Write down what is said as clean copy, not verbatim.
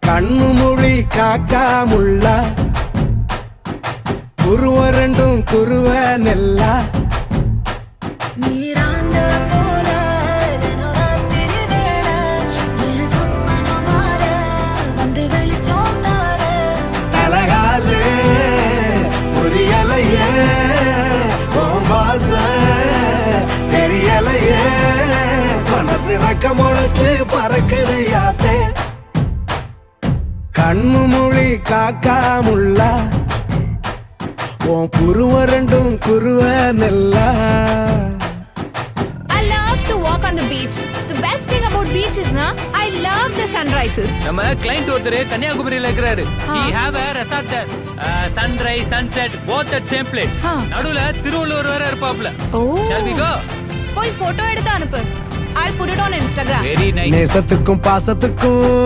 கண்ணு மொழி காக்காமுள்ள குருவ ரெண்டும் குருவ நெல்லா நீராந்த போல தினராத்திரி வேள என் சொப்பனம் மாற வந்து வெளிச்சம் தார தலகாலு புரியலையே ஓம்பாச தெரியலையே மனசு ரக்க முளைச்சு பறக்குது யாத்தே கண்ணு மொழி காக்காமுள்ள உன் குருவ ரெண்டும் குருவ நெல்லா. I love to walk on the beach. The best thing about beach is na I love the sunrises. நம்ம கிளைண்ட் ஒருத்தர் கன்னியாகுமரியில இருக்கிறாரு. He have a resort there. Sunrise, sunset, both at same place. நடுவுல திருவள்ளுவர் வேற இருப்பாப்ல. Shall we go? போய் photo எடுத்து அனுப்பு. I'll put it on Instagram. Very nice. நேசத்துக்கும் பாசத்துக்கும்